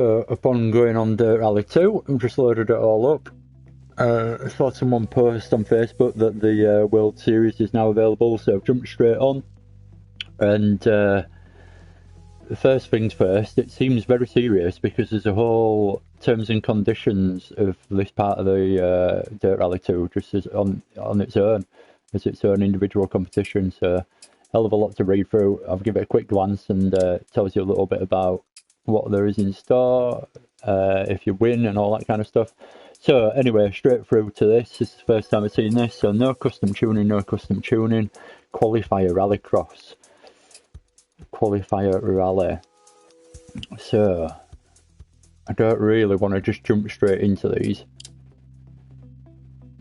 Upon going on Dirt Rally 2, I've just loaded it all up. I saw someone post on Facebook that the World Series is now available, so I've jumped straight on. And first things first, it seems very serious because there's a whole terms and conditions of this part of the Dirt Rally 2 just as on its own, as its own individual competition. So hell of a lot to read through. I'll give it a quick glance and tells you a little bit about what there is in store, if you win and all that kind of stuff. So anyway, straight through to this. This is the first time I've seen this, so no custom tuning, qualifier rallycross. Qualifier rally. So I don't really want to just jump straight into these.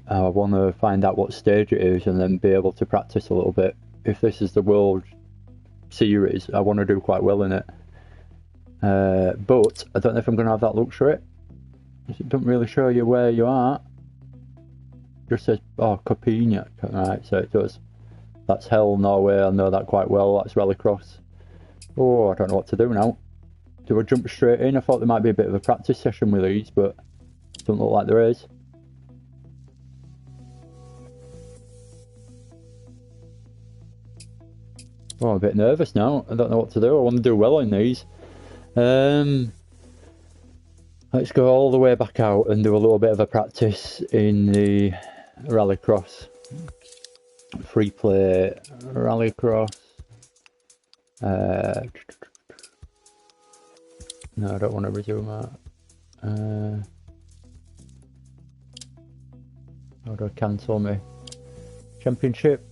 I want to find out what stage it is and then be able to practice a little bit. If this is the World Series, I want to do quite well in it. But I don't know if I'm going to have that luxury. It doesn't really show you where you are. It just says, oh, Copina. Right, so it does. That's Hell, Norway, I know that quite well. That's Rallycross. Oh, I don't know what to do now. Do I jump straight in? I thought there might be a bit of a practice session with these, but it doesn't look like there is. Oh, I'm a bit nervous now. I don't know what to do. I want to do well in these. Let's go all the way back out and do a little bit of a practice in the Rallycross. Free play Rallycross. No, I don't want to resume that. How do I cancel my championship?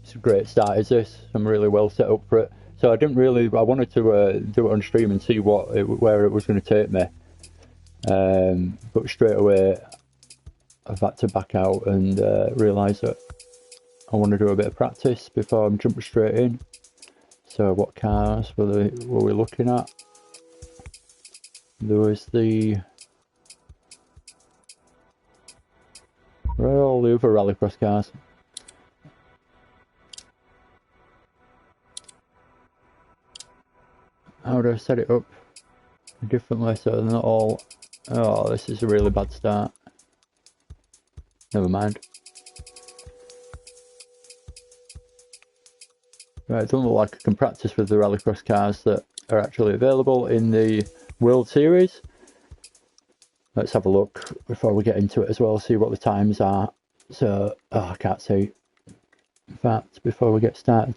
It's a great start, is this? I'm really well set up for it. So I wanted to do it on stream and see where it was going to take me. But straight away I've had to back out and realise that I want to do a bit of practice before I'm jumping straight in. So what cars were we looking at? There was where are all the other rallycross cars? How do I set it up differently so they're not all... Oh, this is a really bad start. Never mind. Right, it doesn't look like I can practice with the rallycross cars that are actually available in the World Series. Let's have a look before we get into it as well, see what the times are. So, oh, I can't see. In fact, before we get started.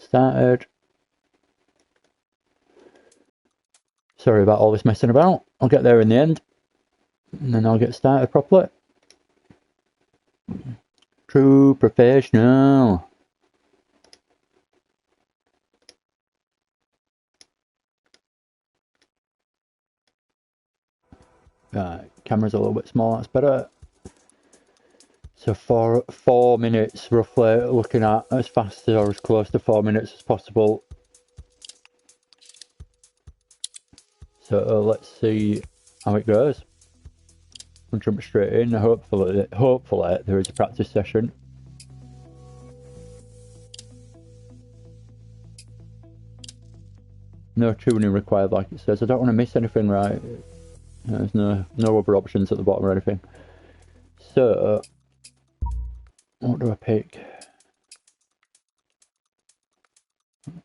Sorry about all this messing about. I'll get there in the end. And then I'll get started properly. True professional. Right, camera's a little bit small, that's better. So 4 minutes roughly, looking at as fast or as close to 4 minutes as possible. So let's see how it goes. I'll jump straight in. Hopefully there is a practice session. No tuning required, like it says. I don't want to miss anything, right? There's no other options at the bottom or anything. So, what do I pick?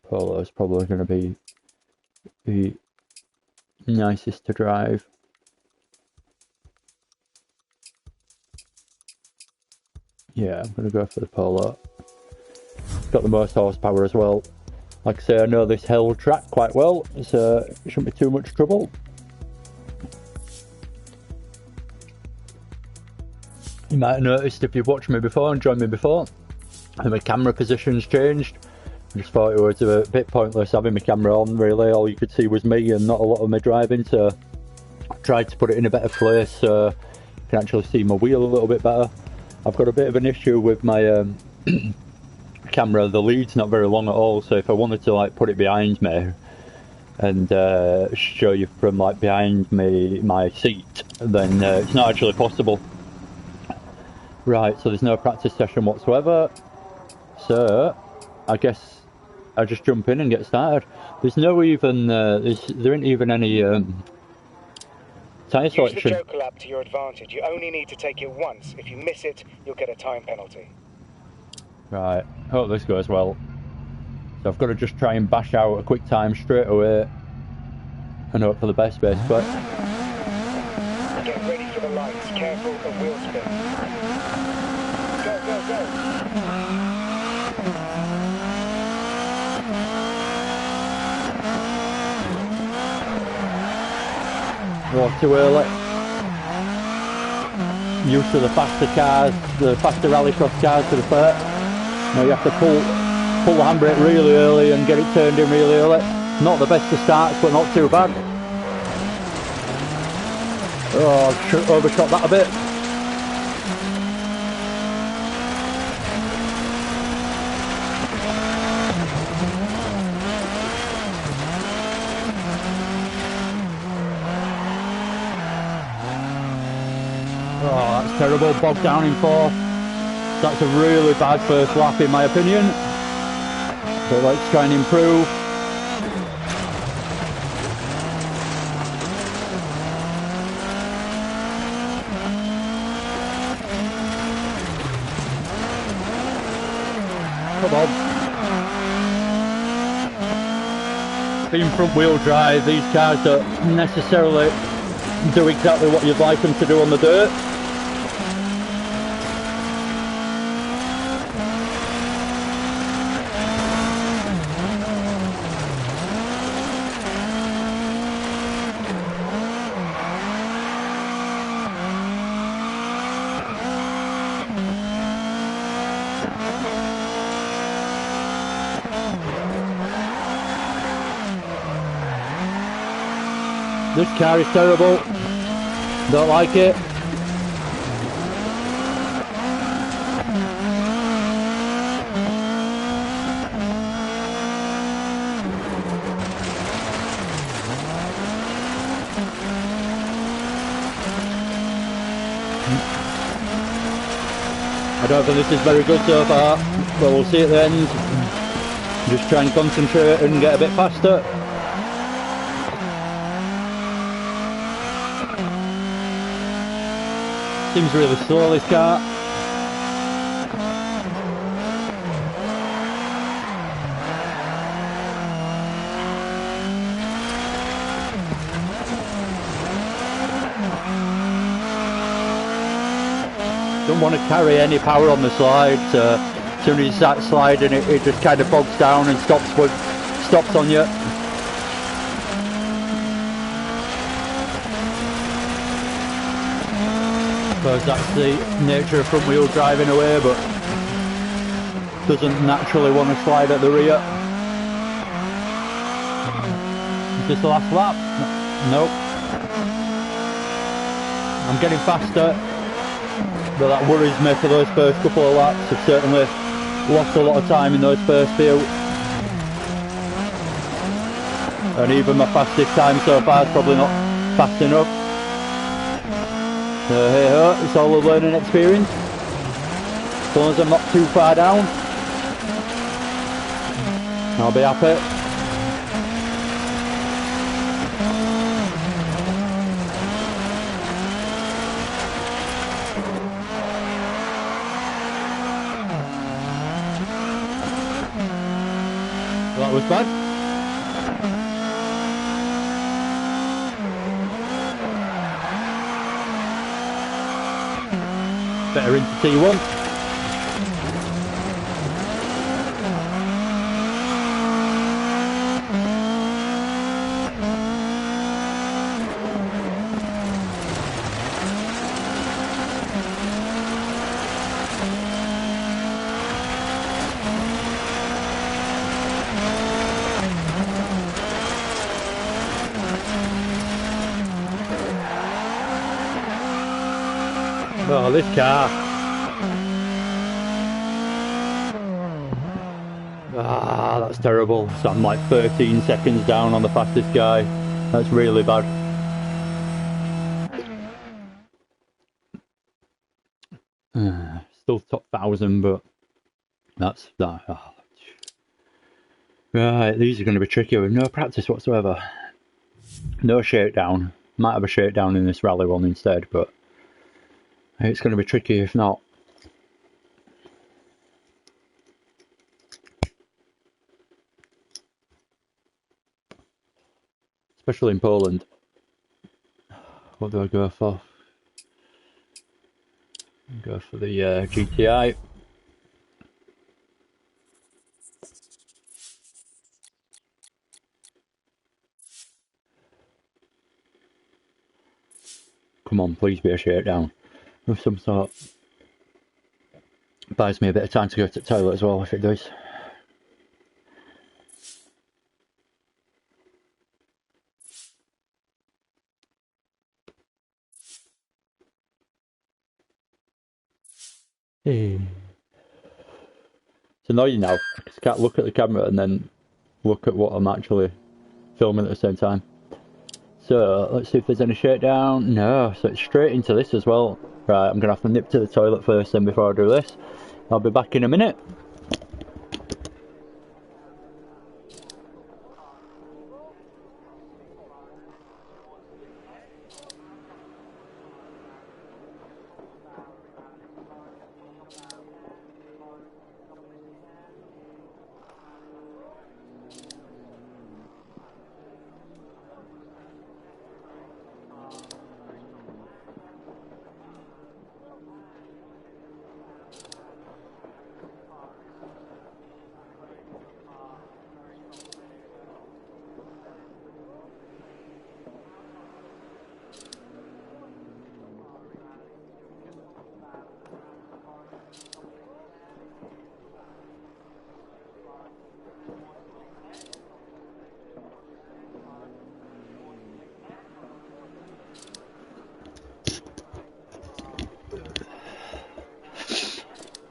Polo is probably going to be the nicest to drive. Yeah, I'm going to go for the Polo. It's got the most horsepower as well. Like I say, I know this Hell track quite well, so it shouldn't be too much trouble. You might have noticed if you've watched me before and joined me before, and my camera position's changed. I just thought it was a bit pointless having my camera on, really. All you could see was me and not a lot of me driving, so I tried to put it in a better place so you can actually see my wheel a little bit better. I've got a bit of an issue with my camera. The lead's not very long at all, so if I wanted to like put it behind me and show you from like behind me my seat, then it's not actually possible. Right, so there's no practice session whatsoever, so I guess I just jump in and get started. There's no even there isn't even any Tyre Use selection. the Joker lap to your advantage. You only need to take it once. If you miss it, you'll get a time penalty. Right, hope this goes well. So I've got to just try and bash out a quick time straight away and hope for the best, basically. Get ready for the lights. Careful of wheel spin. Go, go, go. Walk too early. Used to the faster cars, the faster rallycross cars to the fair. Now you have to pull the handbrake really early and get it turned in really early. Not the best of starts, but not too bad. Oh, overshot that a bit. Oh, that's terrible. Bogged down in fourth. That's a really bad first lap in my opinion. But let's try and improve. Come on. Being front wheel drive, these cars don't necessarily do exactly what you'd like them to do on the dirt. This car is terrible. Don't like it. I don't think this is very good so far, but we'll see at the end. Just try and concentrate and get a bit faster. Seems really slow, this car. Don't want to carry any power on the slide, so as soon as you start sliding it just kind of bogs down and stops on you. I suppose that's the nature of front wheel drive in a way, but doesn't naturally want to slide at the rear. Is this the last lap? Nope. I'm getting faster, but that worries me for those first couple of laps. I've certainly lost a lot of time in those first few. And even my fastest time so far is probably not fast enough. Hey ho, it's all a learning experience. As long as I'm not too far down, I'll be happy. That was bad. Better into T1. Oh, this car. Ah, that's terrible. So I'm like 13 seconds down on the fastest guy. That's really bad. Still top 1,000, but that's that. Oh. Right, these are going to be tricky with no practice whatsoever. No shakedown. Might have a shakedown in this rally one instead, but it's going to be tricky if not. Especially in Poland. What do I go for? Go for the GTI. Come on, please be a shakedown of some sort. Buys me a bit of time to go to the toilet as well if it does. It's annoying now, because I can't look at the camera and then look at what I'm actually filming at the same time. So, let's see if there's any shakedown. No, so it's straight into this as well. Right, I'm going to have to nip to the toilet first then before I do this. I'll be back in a minute.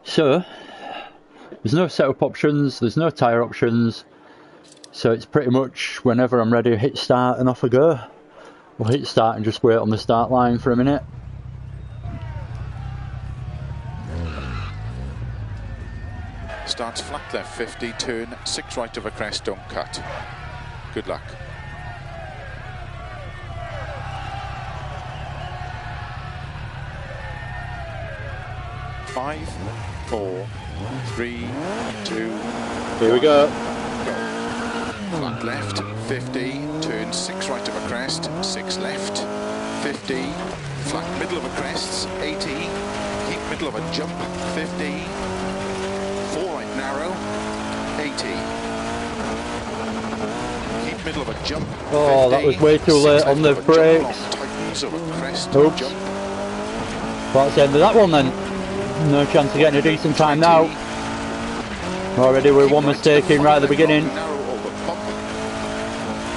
So, there's no setup options, there's no tyre options, so it's pretty much whenever I'm ready, hit start and off I go. We'll hit start and just wait on the start line for a minute. Starts flat left 50, turn 6 right of a crest, don't cut. Good luck. Five, 4, 3, 2. Here we go. Flat left, 50, turn 6 right of a crest, 6 left, 50, flat middle of a crest, 80, keep middle of a jump, 50, 4 right narrow, 80, keep middle of a jump, 50, oh, that was way too late on the brakes. Tightens of a crest, oops. jump. Well, that's the end of that one then. No chance of getting a decent time now. Already with one mistake in right at the beginning.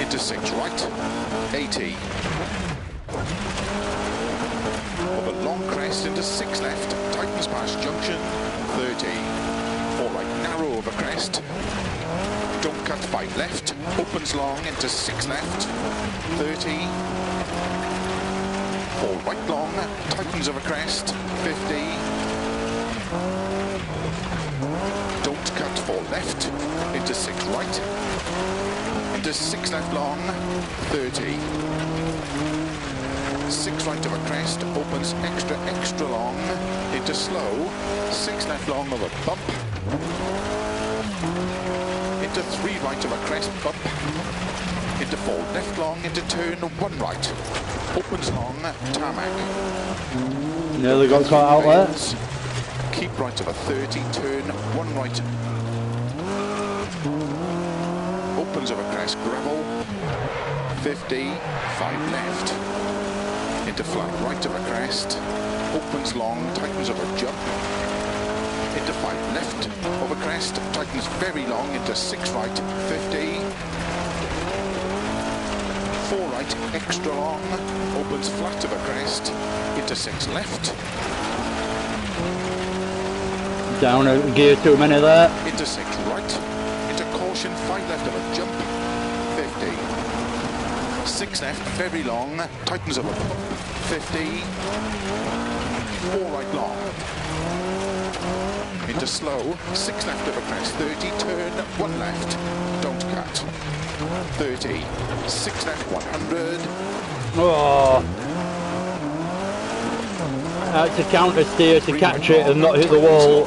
Into 6 right, 80. Over long crest into 6 left, tightens past junction, 30. 4 right, narrow over crest. Don't cut 5 left, opens long into 6 left, 30. 4 right long, tightens over crest, 50. Don't cut 4 left, into 6 right, into 6 left long, 30. 6 right of a crest, opens extra long, into slow, 6 left long of a bump, into 3 right of a crest, bump, into 4 left long, into turn 1 right, opens long, tarmac. Nearly got caught out there. Keep right of a 30, turn 1 right. Opens of a crest, gravel, 50, 5 left. Into flat right of a crest, opens long, tightens of a jump. Into 5 left of a crest, tightens very long, into 6 right, 50. 4 right, extra long, opens flat of a crest, into 6 left. Down a gear too many there. Into 6 right, into caution, 5 left of a jump, 50. 6 left, very long, tightens of a bump, 50. 4 right long. Into slow, 6 left of a crest, 30, turn, 1 left, don't cut. 30, 6 left, 100. Oh. I had to counter steer to catch it and not hit the wall.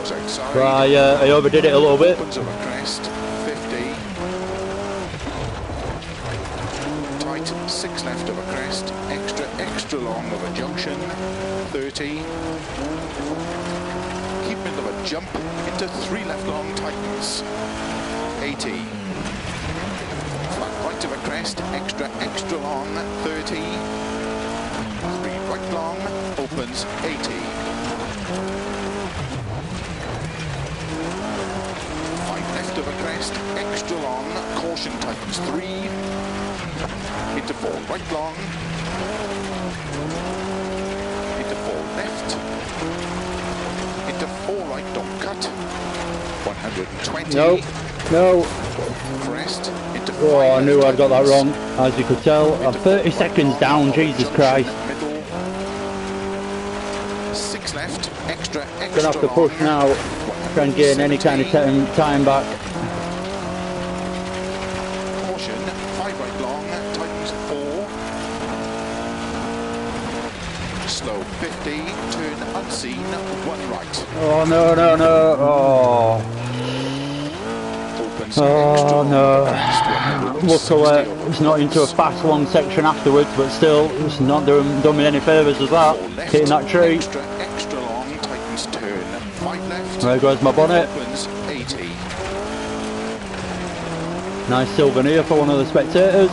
But I overdid it a little bit. Opens over crest, 50. Tight, 6 left of a crest. Extra long of a junction, 30. Keep middle of a jump into 3 left long tightens, 80. Flat right of a crest, extra long, 30. 3 right long, opens, 80. 5 left of a crest, extra long, caution tightens, 3. Into 4 right long. Into 4 left. Into 4 right, don't cut. 120. No. Crest. Into 5 Oh, I knew left I'd got that wrong. tightens. As you could tell, I'm 30 seconds down, Jesus Christ. Middle. 6 left, extra Gonna have to push long. now, try and gain any kind of time back. Caution, 5 right long, tightens 4. Slow 50, turn unseen, 1 right. Oh no. Opens Oh extra no. long, Luckily, it's not into a fast long section afterwards, but still, it's not done me any favours with that. Hitting that tree. Extra long, tightens turn, 5 left. There goes my bonnet. Opens 80. Nice souvenir for one of the spectators.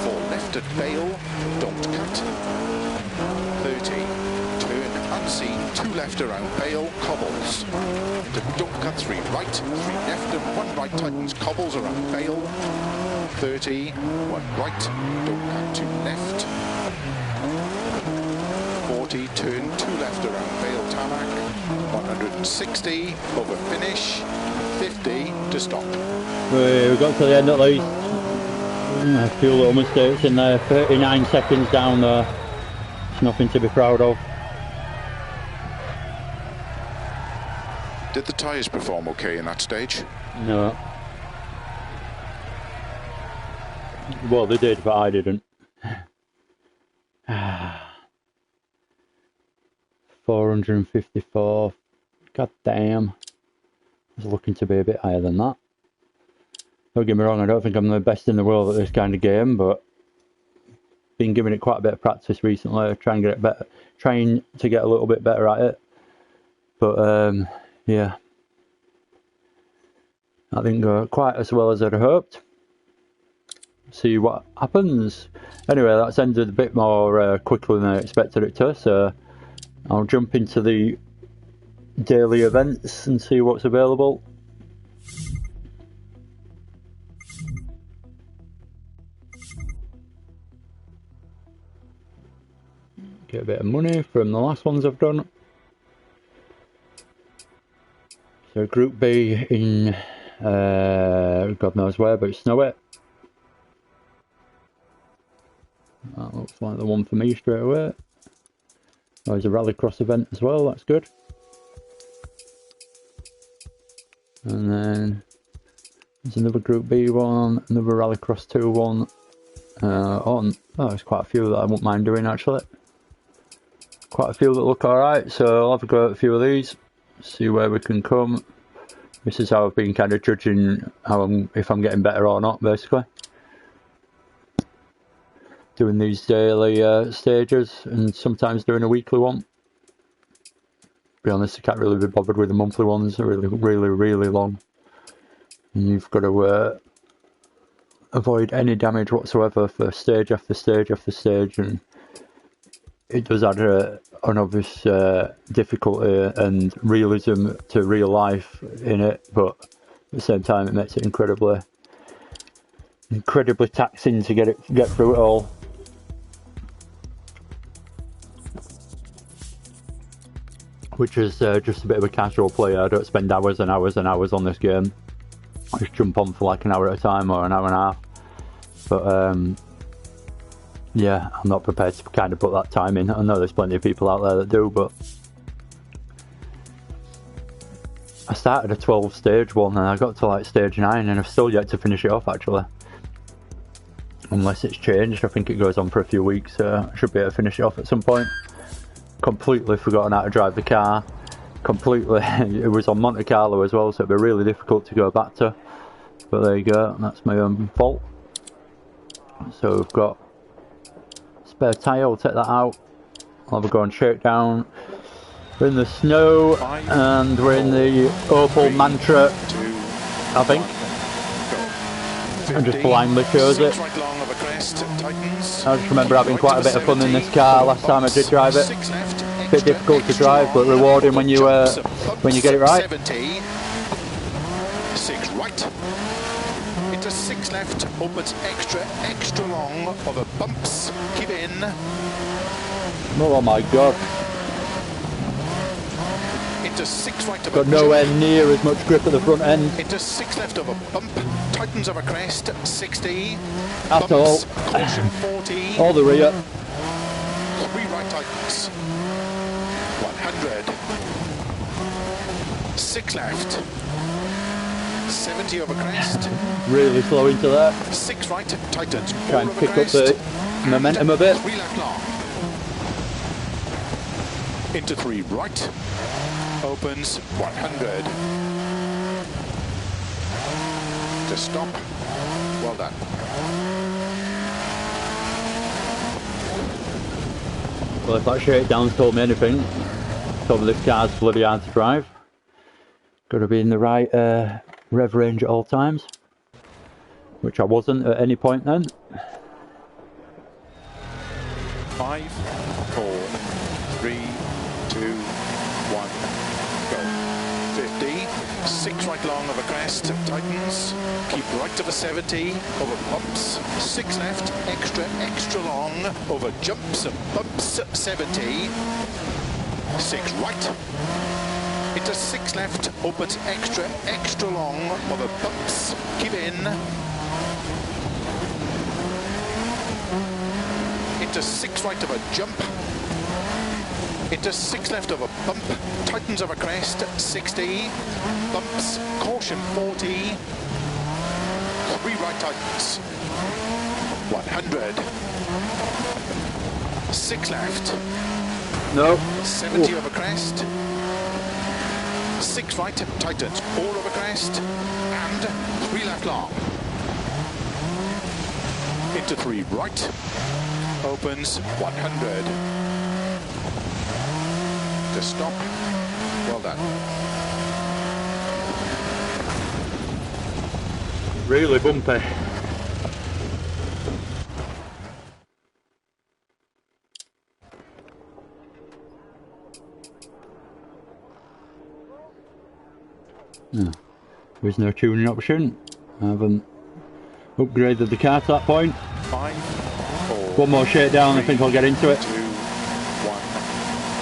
4 left at Vale, don't cut. 30, turn unseen, 2 left around Vale, cobbles. Into don't cut, 3 right, 3 left and 1 right tightens, cobbles around Vale. 30, 1 right, don't cut, 2 left. 40, turn 2 left around Vale tarmac. 160, over finish. 50 to stop. We got to the end at least. A few little mistakes in there. 39 seconds down there. It's nothing to be proud of. Did the tyres perform okay in that stage? No. Well, they did, but I didn't. 454. God damn. I was looking to be a bit higher than that. Don't get me wrong, I don't think I'm the best in the world at this kind of game, but been giving it quite a bit of practice recently, trying to get a little bit better at it. But yeah, I didn't go quite as well as I'd hoped. See what happens. Anyway, that's ended a bit more quickly than I expected it to, so I'll jump into the daily events and see what's available. Get a bit of money from the last ones I've done. So Group B in God knows where, but it's Snowy. That looks like the one for me straight away. Oh, there's a rallycross event as well, that's good. And then there's another Group B one, another rallycross 2 one. There's quite a few that I wouldn't mind doing actually. Quite a few that look alright, so I'll have a go at a few of these, see where we can come. This is how I've been kind of judging if I'm getting better or not, basically. Doing these daily stages and sometimes doing a weekly one. To be honest, I can't really be bothered with the monthly ones, they're really long. And you've got to avoid any damage whatsoever for stage after stage after stage, and it does add an obvious difficulty and realism to real life in it, but at the same time it makes it incredibly taxing to get through it all. Which is just a bit of a casual player. I don't spend hours and hours and hours on this game. I just jump on for like an hour at a time or an hour and a half. But yeah, I'm not prepared to kind of put that time in. I know there's plenty of people out there that do, but I started a 12 stage one and I got to like stage 9 and I've still yet to finish it off actually. unless it's changed. I think it goes on for a few weeks, so I should be able to finish it off at some point. Completely forgotten how to drive the car. Completely, it was on Monte Carlo as well, so it'd be really difficult to go back to. But there you go, that's my own fault. So we've got spare tyre, I'll take that out. I'll have a go on shakedown. We're in the snow, and we're in the Opel Mantra, I think. I just blindly chose it. I just remember having quite a bit of fun in this car last time I did drive it. A bit difficult to drive, but rewarding when you get it right. 6 right. Into 6 left, opens extra long over bumps. Keep in. Oh my god. Into 6 right over got nowhere near as much grip at the front end. Into 6 left over bump. Tightens over crest. 60. At all. Caution 40. All the rear. 3 right tightens. 100. 6 left. 70 over crest. Really slow into there. 6 right tightens. Try and pick up the momentum a bit. 3 left long. Into 3 right. Opens 100. To stop. Well done. Well, if that shakedown's told me anything, told me this car's bloody hard to drive. Got to be in the right rev range at all times, which I wasn't at any point then. 5, 4, 3, 2, 1, go. 50, 6 right long over crest, tightens, keep right over 70, over bumps, 6 left, extra long, over jumps and bumps, 70, 6 right, into 6 left, opens extra long, over bumps, keep in, into 6 right of a jump, into 6 left of a bump, tightens over crest, 60, bumps, caution 40, 3 right tightens, 100, 6 left, No. 70 Ooh. over crest, 6 right tightens, all over crest, and 3 left long, into 3 right, opens 100. To stop. Well done. Really bumpy. There's no tuning option. I haven't upgraded the car to that point. 5, 4, One more shakedown, I think I'll get into it. 2, 1,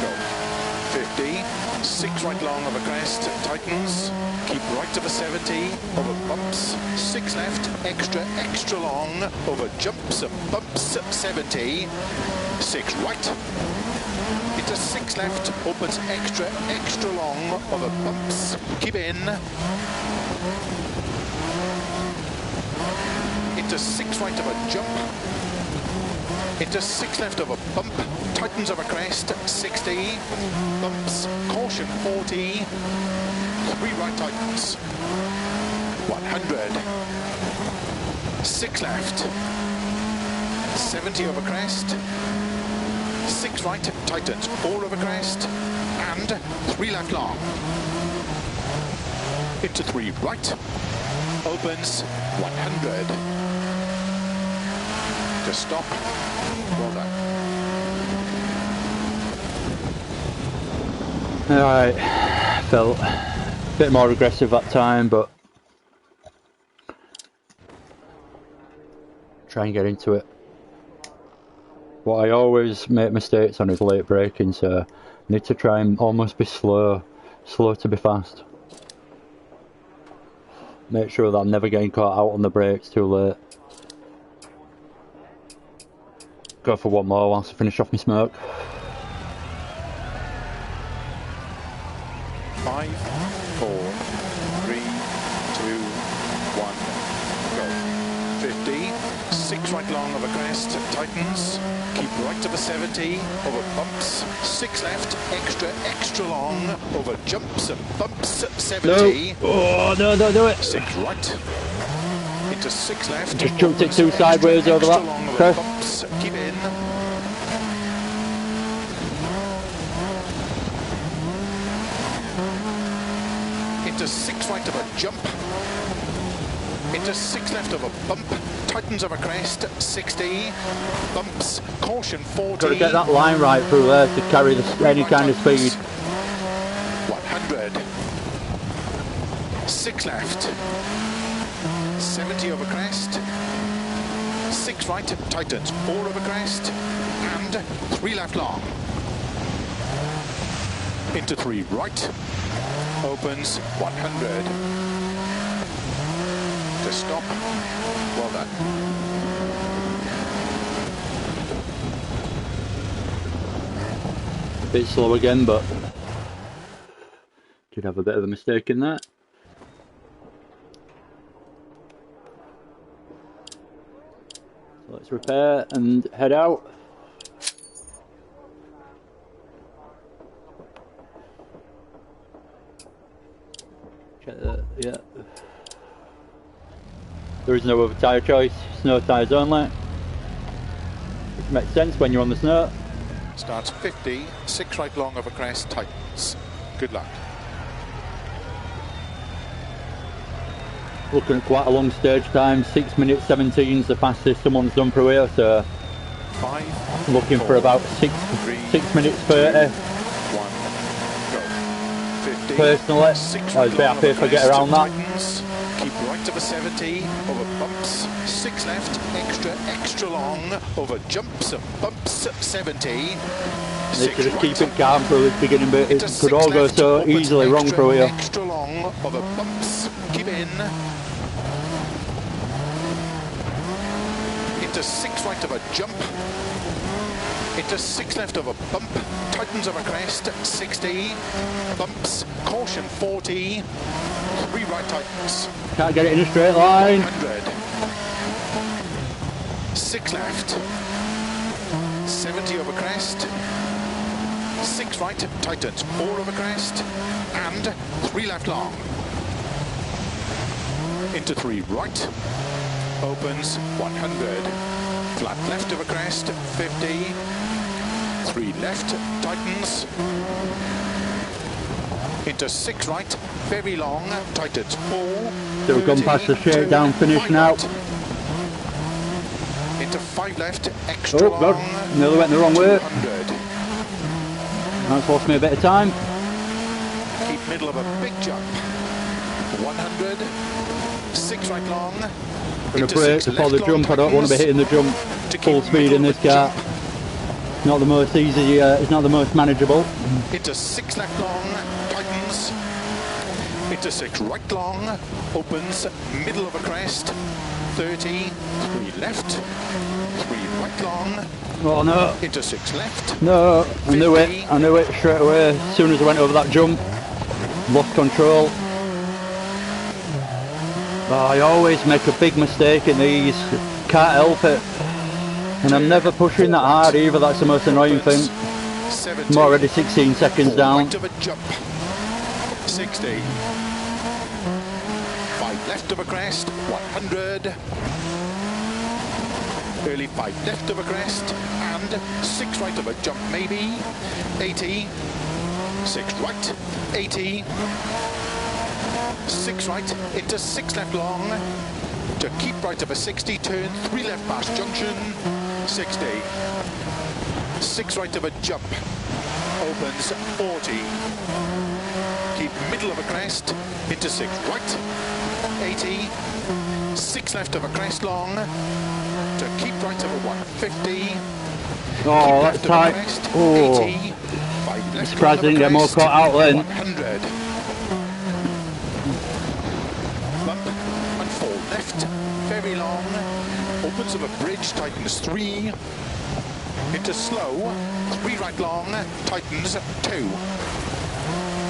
go. 50, 6 right long over crest, tightens, keep right over 70, over bumps, 6 left, extra long, over jumps and bumps, 70, 6 right, into 6 left, opens extra long, over bumps, keep in, into 6 right of a jump, into 6 left of a bump, tightens over crest, 60, bumps, caution 40, 3 right tightens, 100, 6 left, 70 over crest, 6 right tightens, all over crest, and 3 left long, into 3 right, opens 100, to stop. Well done. Alright, felt a bit more aggressive that time, but try and get into it. What I always make mistakes on is late braking, so I need to try and almost be slow to be fast. Make sure that I'm never getting caught out on the brakes too late. Go for one more whilst I finish off my smoke. 5, 4, 3, 2, 1, go. 50, 6 6 right long over crest, tightens. Keep right to the 70, over bumps. 6 left, extra long, over jumps and bumps. 70. No. Oh, no, don't do it. 6 right. Into 6 left. Just jumped it too opens sideways over extra that long over crest. bumps. Keep in. Into 6 right of a jump. Into 6 left of a bump. Tightens of a crest. 60. Bumps. Caution 40. Got to get that line right through there to carry any kind of speed. 100. 6 left. 70 over crest. 6 right. Tightens. 4 over crest. And 3 left long. Into 3 right. Opens 100. To stop. Well done. A bit slow again, but did have a bit of a mistake in that. So let's repair and head out. Check that, yeah. There is no other tyre choice, snow tyres only. Which makes sense when you're on the snow. Starts 50, 6 right long over crest, tightens. Good luck. Looking at quite a long stage time, 6 minutes 17 is the fastest someone's done through here, so 5, looking 4, for about 3, 6 minutes 30. 1, go. 50. Personally, 6 I'd be happy if I get around that. Tightens. Keep right to the 70, over bumps, 6 left, extra long, over jumps and bumps, 70. They should just keep it calm through this beginning bit. It could all go so easily wrong through here. Extra long, over bumps, keep in. Into 6 right of a jump. Into 6 left of a bump. Tightens of a crest, 60. Bumps, caution 40. 3 right tightens. Can't get it in a straight line. 100. 6 left. 70 over crest. 6 right tightens. 4 over crest. And 3 left long. Into 3 right. Opens 100. Flat left of a crest. 50. 3 left tightens. Into 6 right, very long, tightens 4. So we've gone past the shakedown finish now. Right. Into 5 left, extra long. Oh god, nearly went the wrong way. 100. That's lost me a bit of time. Keep middle of a big jump. 100. 6 right long. Gonna brake before the jump. I don't want to be hitting the jump full speed in this car. Not the most easy, it's not the most manageable. Into 6 left long, tightens. Into 6 right long, opens, middle of a crest. 30, 3 left, 3 right long. Oh no. Into 6 left. No, I knew 50. it. I knew it straight away. As soon as I went over that jump, lost control. Oh, I always make a big mistake in these. Can't help it. And I'm never pushing that hard either. That's the most annoying thing. 70. I'm already 16 seconds down. Right of a jump. 60. 5 left of a crest. 100. Early 5 left of a crest. And 6 right of a jump maybe. 80. 6 right. 80. 6 right. Into 6 left long. To keep right of a 60. Turn 3 left past junction. 60. 6 right of a jump. Opens 40. Keep middle of a crest. Into 6 right. 80. 6 left of a crest long. To keep right of a 150. Oh, that's tight. Oh, 80. 5 left. surprised I didn't get more caught out then. 100. Bump and 4 left. Very long. Opens of a bridge, tightens 3. Into slow, 3 right long, tightens 2.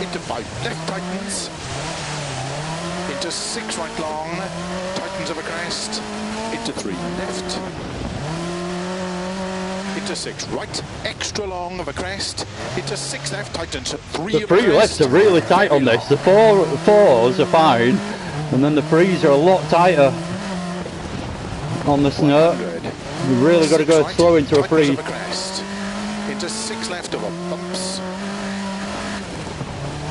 Into 5 left, tightens. Into 6 right long, tightens of a crest. into 3 left, into 6 right, extra long of a crest, into 6 left, tightens 3 The of a 3 lefts crest. are really tight on this. The 4s are fine, and then the 3s are a lot tighter on the snow. 100. You've really got to go Right, slow into a tightens 3. of a crest, into 6 left over bumps,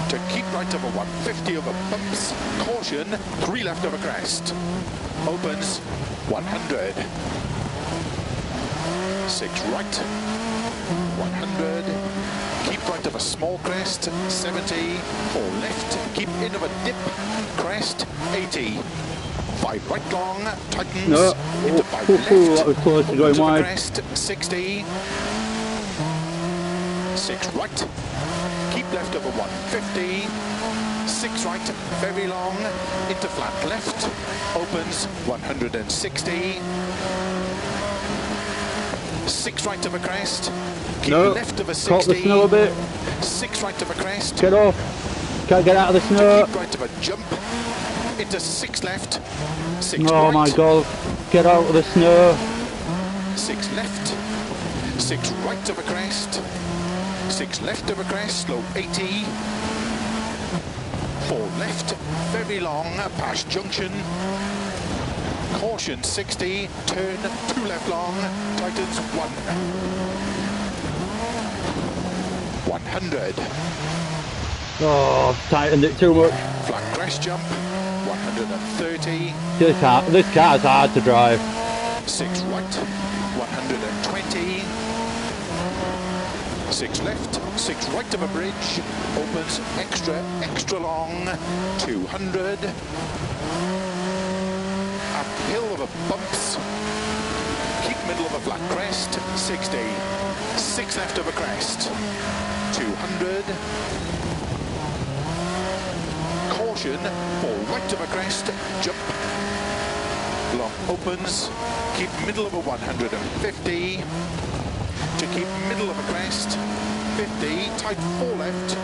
to keep right over 150 over bumps, caution, 3 left over crest, opens 100, 6 right, 100, keep right of a small crest, 70, 4 left, keep in of a dip, crest, 80, 5 right long, tightens, No. into 5 Ooh, left, that was close to going opens of a wide. crest, 60, 6 right, keep left over 150, 6 right, very long, into flat left, opens 160, 6 right of a crest, keep No, left of a caught the 60, snow a bit. 6 right of a crest, Get off. Can't get out of the snow. keep right of a jump, into 6 left, 6 Oh right, my god. Get out of the snow. 6 left, 6 right of a crest, 6 left of a crest, slow 80, 4 left, very long, past junction, caution 60, turn 2 left long, tightens 100, Oh, tightened it too much. flat crest jump, 130, This car's hard to drive. 6 right, 120, 6 left, 6 right of a bridge, opens extra long, 200, uphill of a bumps, keep middle of a flat crest, 60, 6 left of a crest, 200, caution, 4 right of a crest, jump, long opens, keep middle of a 150, to keep middle of a crest, 50, tight 4 left,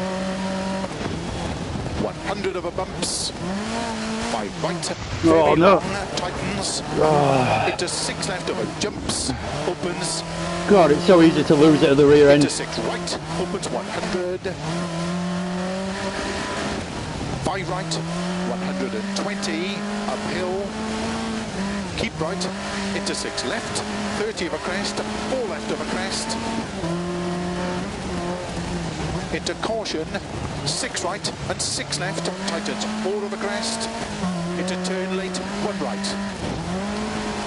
100 of a bumps, 5 right, Oh, no. long, tightens, into 6 left of a jumps, opens, God, it's so easy to lose it at the rear end. into 6 right, opens 100, 5 right, 120, uphill, keep right, into 6 left, 30 of a crest, 4 left of a crest, into caution, 6 right and 6 left, tightens 4 of a crest, into turn late, 1 right,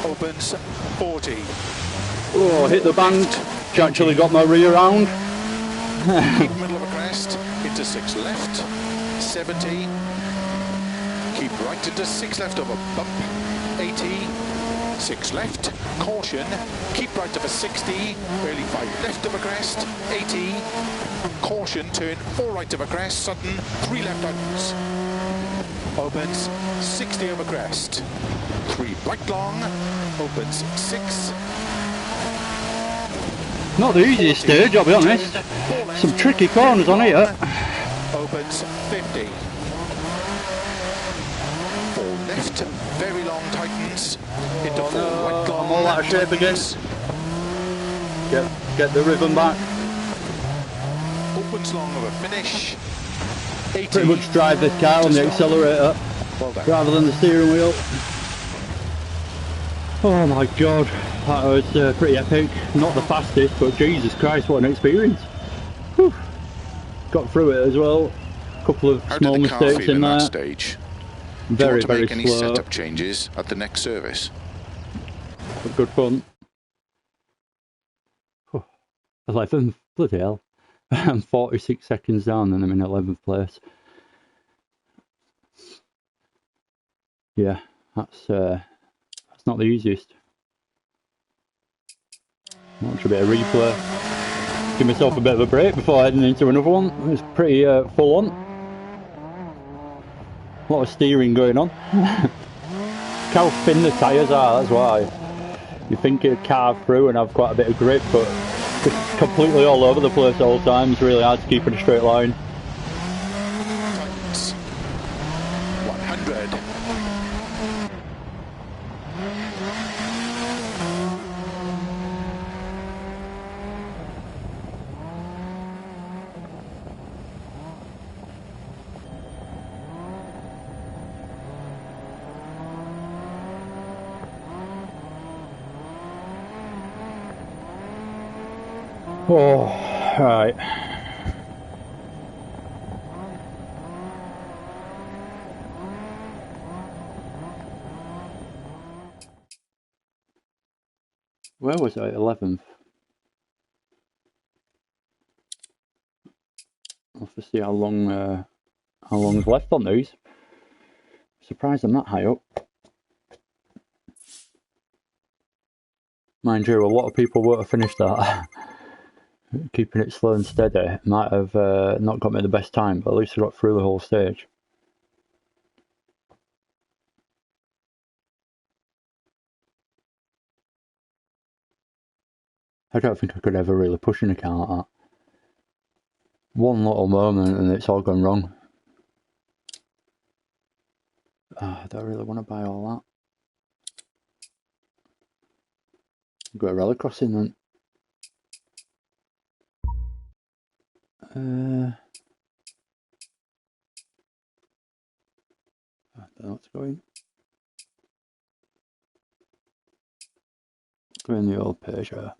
opens 40, Oh, hit the bank. Actually got my rear round. keep middle of a crest, into 6 left, 70, keep right into 6 left of a bump, 80, 6 left, caution, keep right of a 60, early 5 left of a crest, 80, caution, turn 4 right of a crest, sudden 3 left opens, opens 60 of a crest, 3 right long, opens 6, Not the easiest stage, I'll be honest. 4 left, Some tricky corners on here. opens 50. 4 left, very long tightens, into 4 right long, I'm all out of shape again. tightens, Get the rhythm back. opens long of a finish, 80, Pretty much drive this car on the accelerator well done. rather than the steering wheel. Oh my god, that was pretty epic. Not the fastest, but Jesus Christ, what an experience. Whew. Got through it as well. Couple of How small did the car mistakes feel in in that there. stage? Do you Very, want to very make any slow, setup changes at the next service? but good fun. 11th, bloody hell. I'm 46 seconds down and I'm in 11th place. Yeah, that's not the easiest. Watch a bit of replay. Give myself a bit of a break before heading into another one. It was pretty full on. A lot of steering going on. Look how thin the tyres are, that's why. You think it'd carve through and have quite a bit of grip, but it's completely all over the place all the time. It's really hard to keep in a straight line. Tightens, 100, Oh, right. Where was I? 11th. I'll have to see how long's left on these. Surprised I'm that high up. Mind you, a lot of people won't have finished that. Keeping it slow and steady might have not got me the best time, but at least I got through the whole stage. I don't think I could ever really push in a car like that. One little moment and it's all gone wrong. I don't really want to buy all that. Go a rally crossing then. I don't know what's going. Go in the old Peugeot.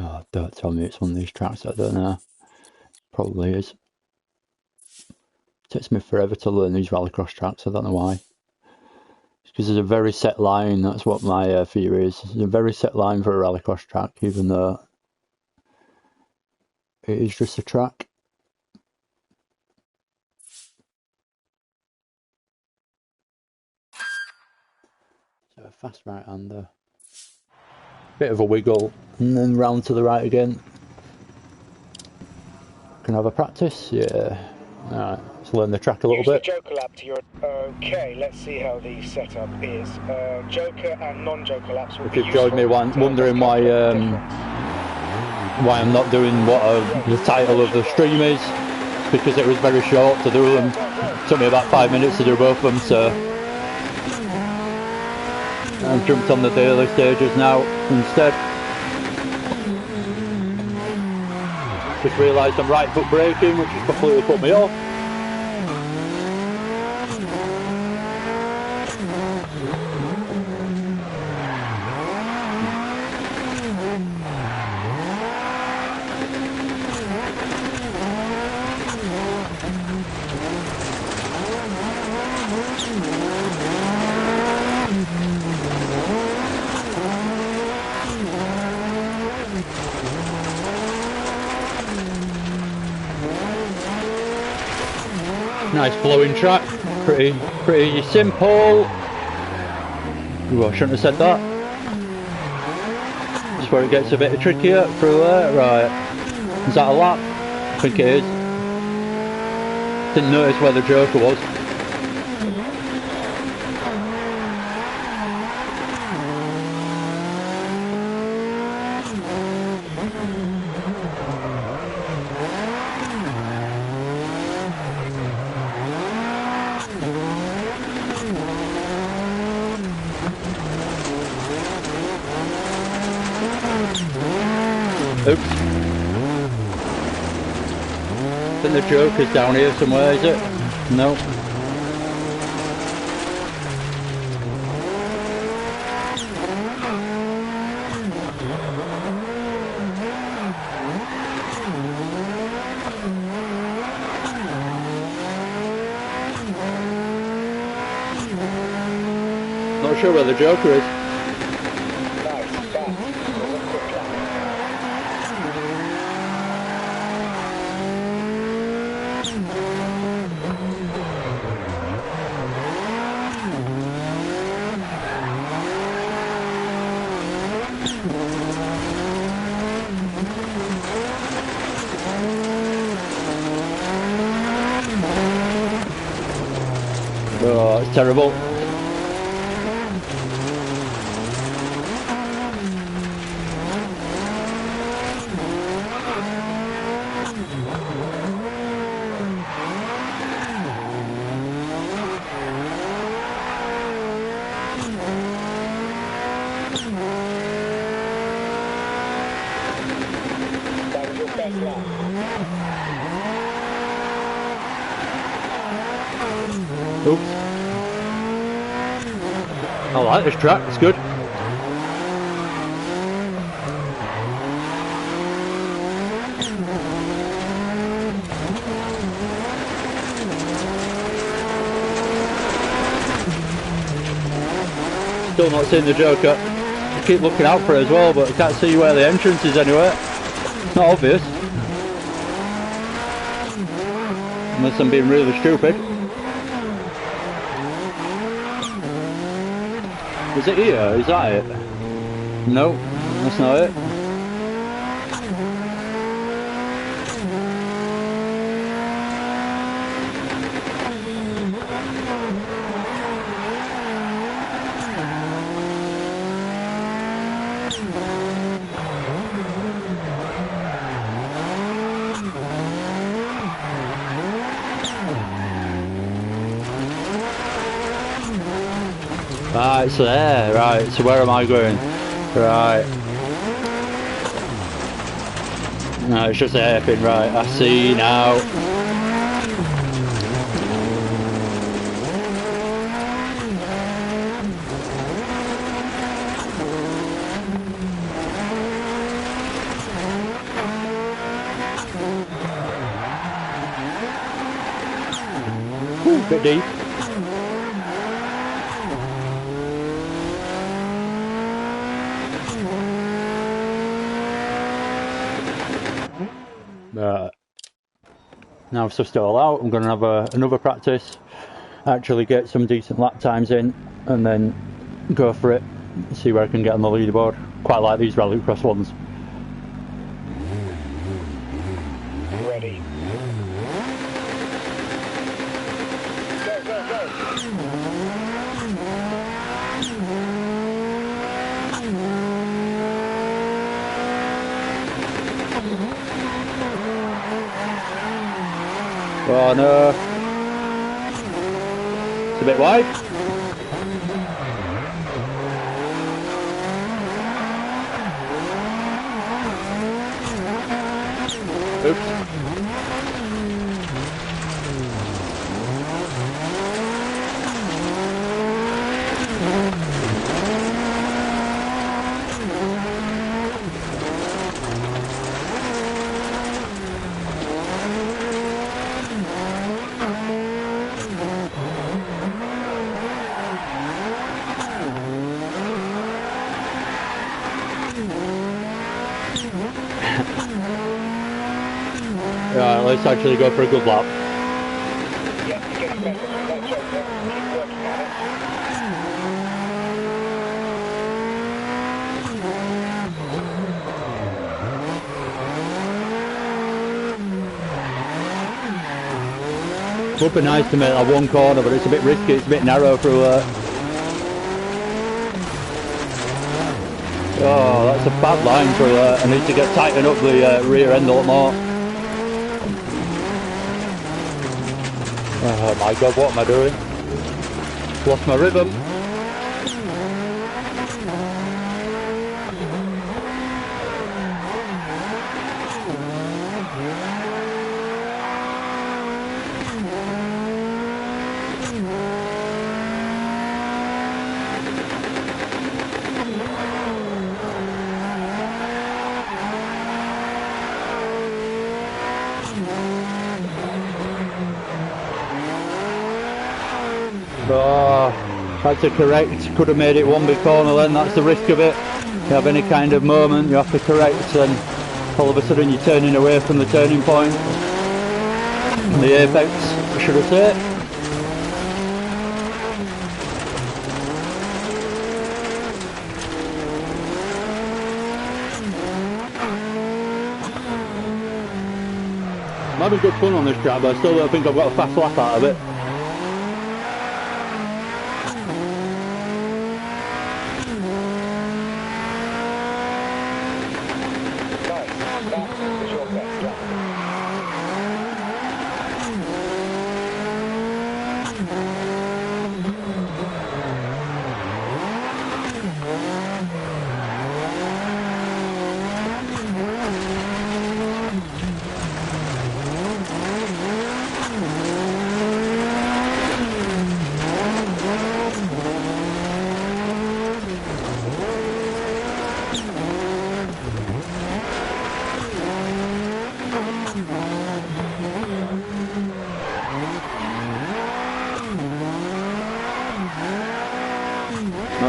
Oh, don't tell me it's one of these tracks, I don't know. Probably is. It takes me forever to learn these rallycross tracks, I don't know why. It's because there's a very set line, that's what my fear is. There's a very set line for a rallycross track, even though it is just a track. So a fast right-hander. Bit of a wiggle, and then round to the right again. Can I have a practice? Yeah. Alright, let's learn the track a little bit. Use the Joker lap to your... Okay, let's see how the setup is. Joker and non-Joker laps will If be you've joined me wondering why I'm not doing what the title of the stream is, because it was very short to do them. It took me about 5 minutes to do both of them, so I've jumped on the daily stages now instead. Just realised I'm right foot braking, which has completely put me off. Nice flowing track, pretty simple. Ooh, I shouldn't have said that. That's where it gets a bit trickier through there. Right, is that a lap? I think it is. Didn't notice where the Joker was. Oops. I think the Joker's down here somewhere, is it? No. Not sure where the Joker is. Oh, it's terrible. Oops. I like this track, it's good. Still not seeing the Joker. I keep looking out for it as well, but I can't see where the entrance is anywhere. It's not obvious. Unless I'm being really stupid. Is it here? Is that it? No, that's not it. Right, so there, right, so where am I going? Right. No, it's just a hairpin, right, I see now. Ooh, bit deep. Now I've sussed it all out, I'm going to have another practice, actually get some decent lap times in, and then go for it, see where I can get on the leaderboard. Quite like these rallycross ones. Ready. Go, go, go. Oh no. It's a bit wide. Oops. Right, let's actually go for a good lap. Yeah, you're getting better. That's right, keep working at it. Would be nice to make that one corner, but it's a bit risky, it's a bit narrow through there. Oh, that's a bad line through there. I need to tighten up the rear end a lot more. Oh my god, what am I doing? Lost my rhythm. Oh, had to correct, could have made it one big corner then, that's the risk of it. You have any kind of moment, you have to correct, and all of a sudden you're turning away from the turning point. The apex, should I say. I'm having good fun on this track, but I still don't think I've got a fast lap out of it.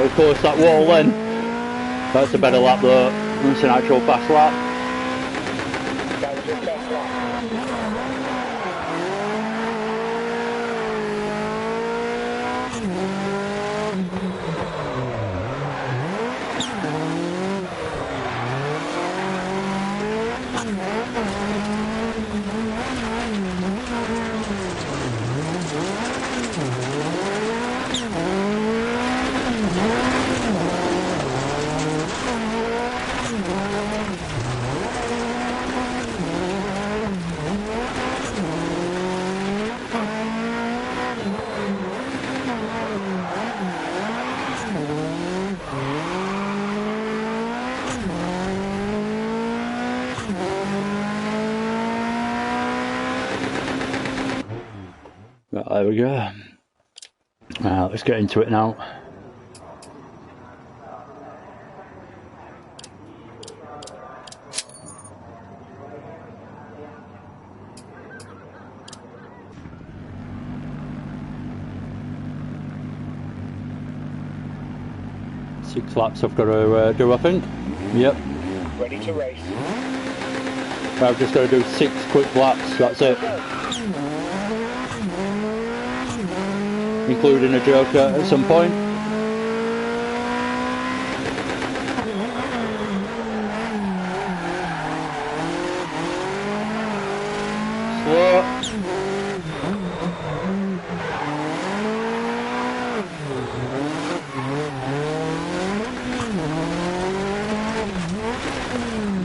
Now of course that wall then, that's a better lap though, that's an actual fast lap. That was your best lap. Right, there we go. Let's get into it now. Six laps I've got to do, I think. Yep. Ready to race. I've just got to do 6 quick laps, that's it. Including a joker at some point. Slow.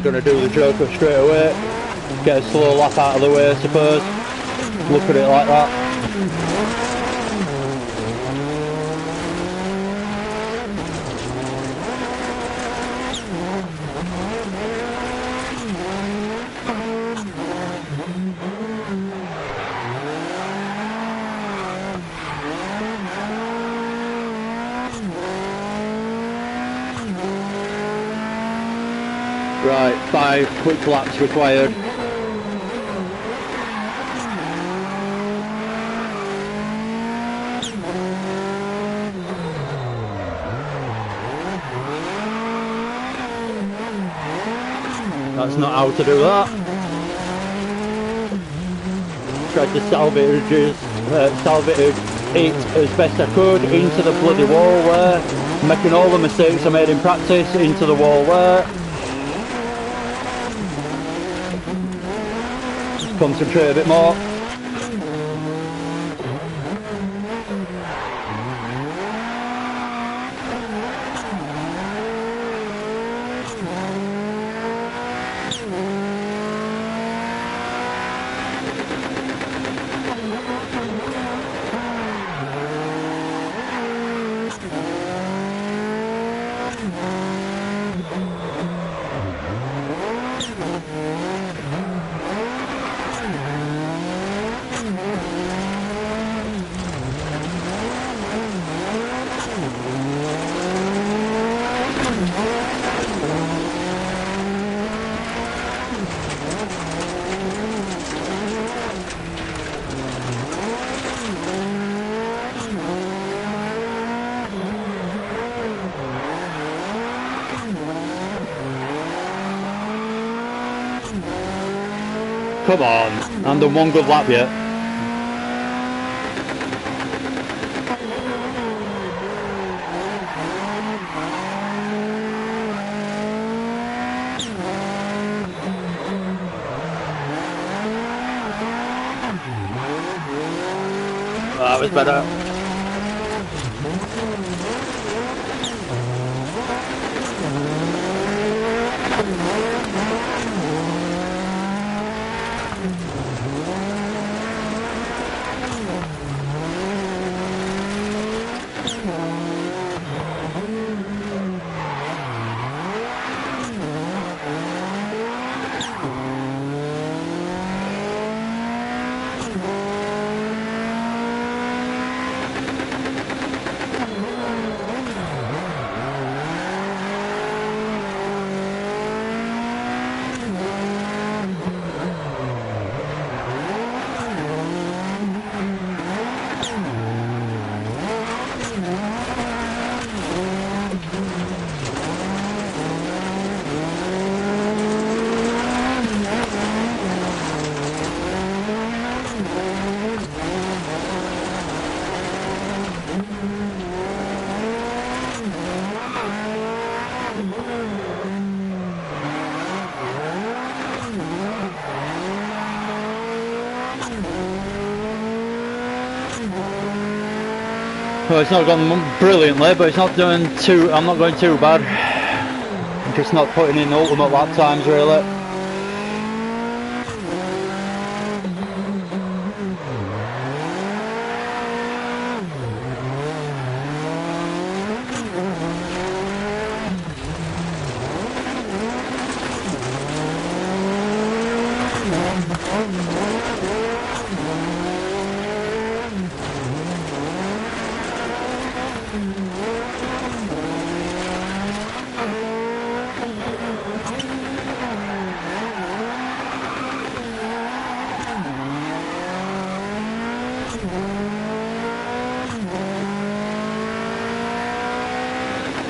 Gonna do the joker straight away. Get a slow lap out of the way, I suppose. Look at it like that. Right, 5 quick laps required. That's not how to do that. Tried to salvage it as best I could into the bloody wall there. Making all the mistakes I made in practice into the wall there. Concentrate a bit more. Come on, I haven't done one good lap yet. That was better. Well, it's not gone brilliantly, but it's not doing too. I'm not going too bad. I'm just not putting in the ultimate lap times really.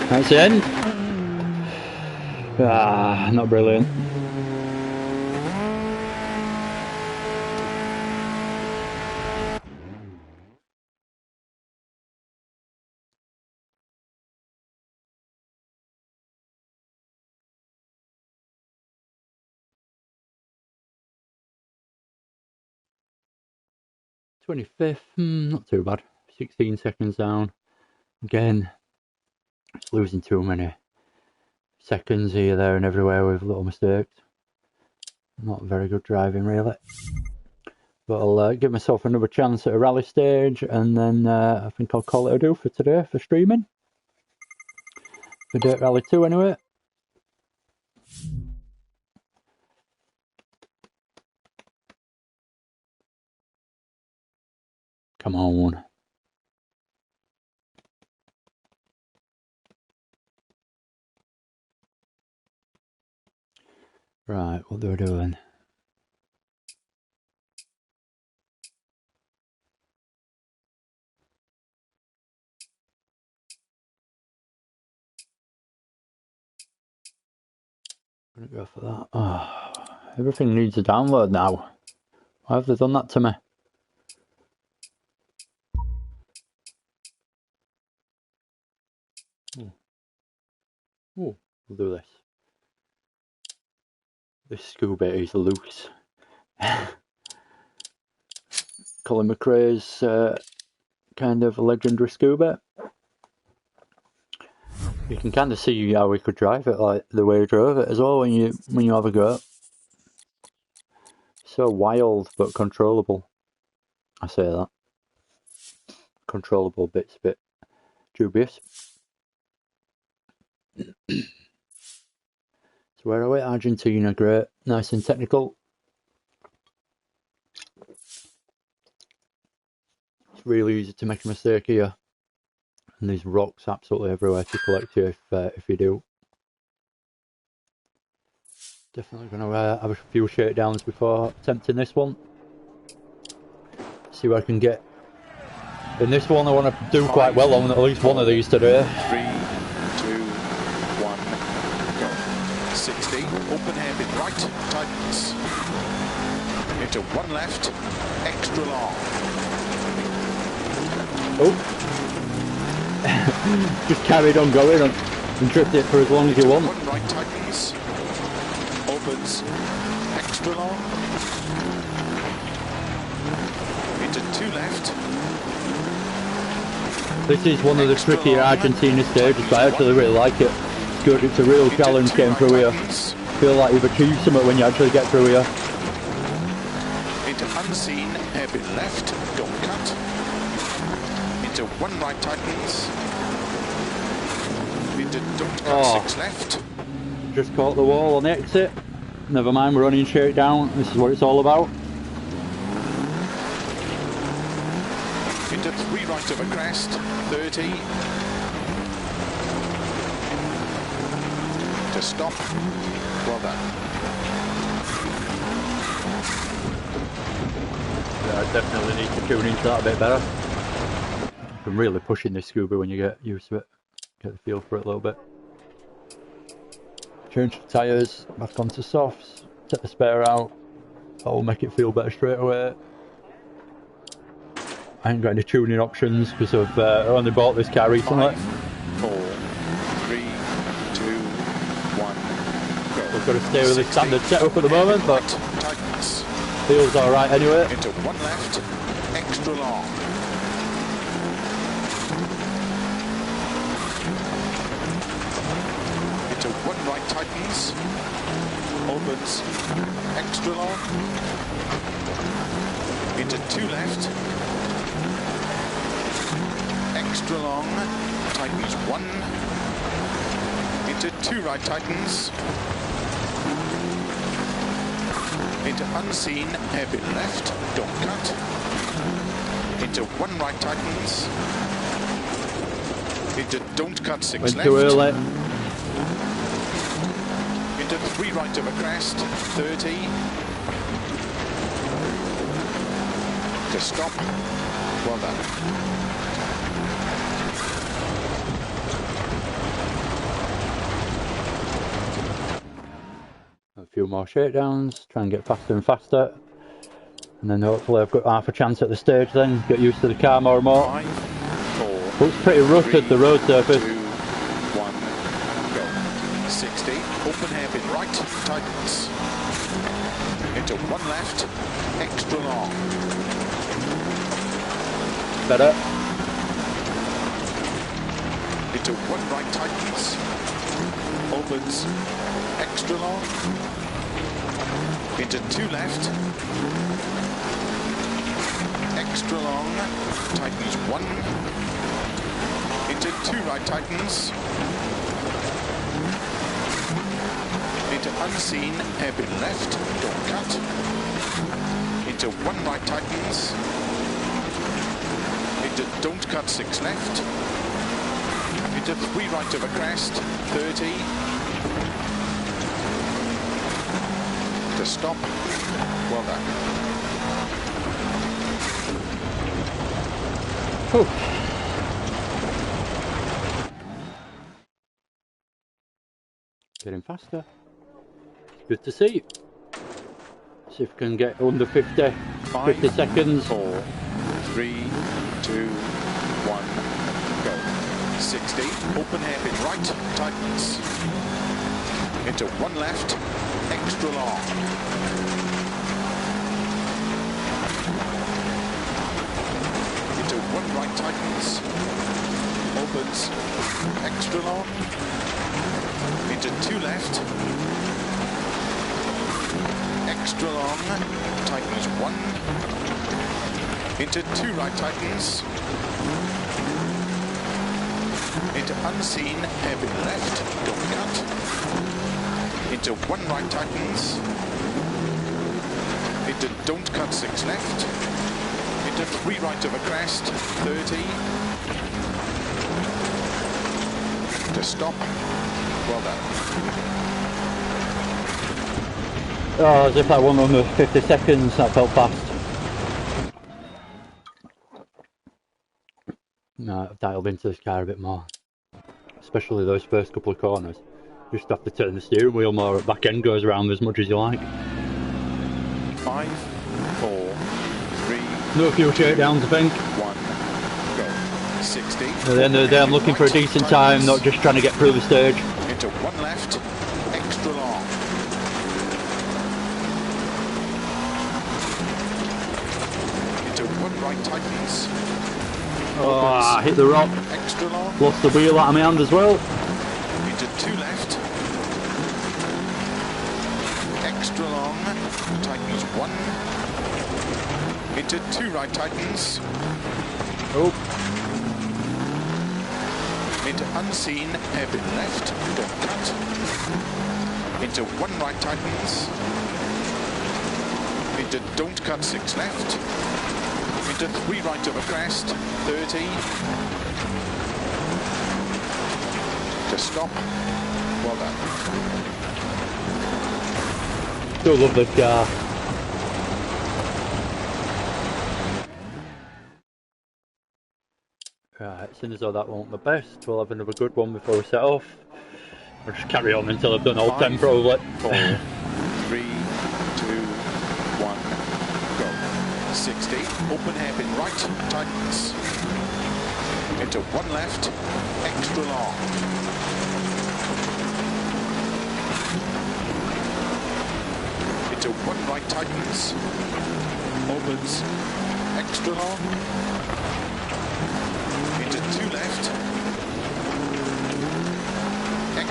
That's the end. Ah, not brilliant. '25th, not too bad. 16 seconds down. Again, it's losing too many seconds here, there, and everywhere with little mistakes. Not very good driving, really. But I'll give myself another chance at a rally stage, and then I think I'll call it a do for today for streaming. For Dirt Rally 2, anyway. Come on. Right, what they're doing. I'm gonna go for that. Oh, everything needs a download now. Why have they done that to me? Oh, we'll do this. This scuba is loose. Colin McRae's kind of a legendary scuba. You can kind of see how we could drive it, like the way he drove it as well when you have a go. So wild but controllable. I say that. Controllable bit's a bit dubious. So where are we? Argentina, great. Nice and technical. It's really easy to make a mistake here. And there's rocks absolutely everywhere to collect you if you do. Definitely going to have a few shakedowns before attempting this one. See what I can get. In this one I want to do quite well on at least one of these today. 3, 2, 1, go. 60, open hairpin right, tightens. Into one left, extra long. Oh. Just carried on going and drift it for as long as you want. One right tightens. Opens, extra long. Into two left. This is one of the trickier Argentina stages, but I actually really like it. It's good, it's a real challenge getting through here. Feel like you've achieved something when you actually get through here. Into unseen, hairpin left, don't cut. Into one right tightens. Into don't cut, 6 left. Just caught the wall on the exit. Never mind, we're running straight down. This is what it's all about. Into 3 right of a crest, 30. To stop. Well done. Yeah, I definitely need to tune into that a bit better. I'm really pushing this scuba when you get used to it. Get the feel for it a little bit. Change the tyres, back onto softs, take the spare out. That'll make it feel better straight away. I ain't got any tuning options because I've only bought this car recently. 5, 4, 3, 2, 1, go. We've got to stay with the standard setup at the moment, but tightens. feels alright anyway. Into one left, extra long. one right tightens, opens, extra long, into two left, extra long, tightens one, into two right tightens, into unseen, hairpin left, don't cut, into one right tightens, into don't cut six Went left, too early. into three right over crest, 30, to stop, well done. A few more shakedowns, try and get faster and faster. And then hopefully I've got half a chance at the stage then, get used to the car more and more. 5, 4, But it's pretty rutted, the road surface. 2, 1, go. 60, open hairpin right, tightens. Into one left, extra long. Better. Into one right, tightens. Opens, extra long. Into two left. Extra long, tightens one. Into two right, tightens. Into unseen, hairpin left, don't cut. Into one right, tightens. Into don't cut six left. Into three right over crest, 30. To stop, well done. Whew. Getting faster. Good to see. See if we can get under 50, 50 seconds. 4, 3, 2, 1, go. 60, open hairpin right, tightens. Into one left, extra long. Into one right, tightens. Opens, extra long. Into two left. Extra long, tightens one. Into two right, tightens. Into unseen, hairpin left, don't cut. Into one right, tightens. Into don't cut six left. Into three right over crest, 30. To stop, well done. Oh, as if that won under 50 seconds, that felt fast. No, I've dialed into this car a bit more. Especially those first couple of corners. You just have to turn the steering wheel more, back end goes around as much as you like. 5, 4, 3, No few shakedowns, I think. 1, go. 60. At the end of the day, I'm looking for a decent time, not just trying to get through the stage. Into one left, extra long. Into one right, tightens. Oh, I hit the rock. Extra long. Lost the wheel out of my hand as well. Into two left. Extra long. Tightens one. Into two right, tightens. Oh, Into unseen, hairpin left, don't cut. Into one right, tightens. Into don't cut six left. Into three right over crest, 30. To stop, well done. still love this car. Right, seeing as though that wasn't the best, we'll have another good one before we set off. I'll just carry on until I've done all 10 probably. 4, 3, 2, 1, go. 60, open hairpin right, tightens. Into one left, extra long. Into one right, tightens. Opens, extra long. Into two left.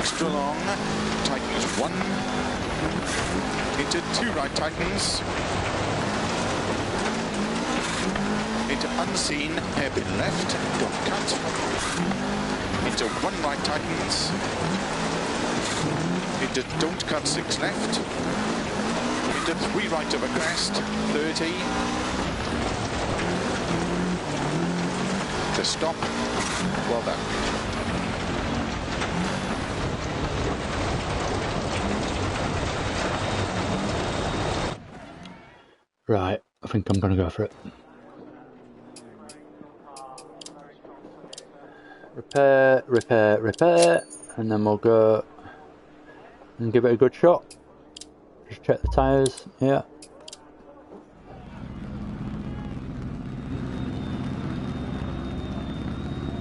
extra long, tightens 1, into 2 right tightens, into unseen, hairpin left, don't cut, into 1 right tightens, into don't cut 6 left, into 3 right over crest, 30, to stop, well done. Right, I think I'm gonna go for it. Repair, repair, repair, and then we'll go and give it a good shot. Just check the tyres, yeah.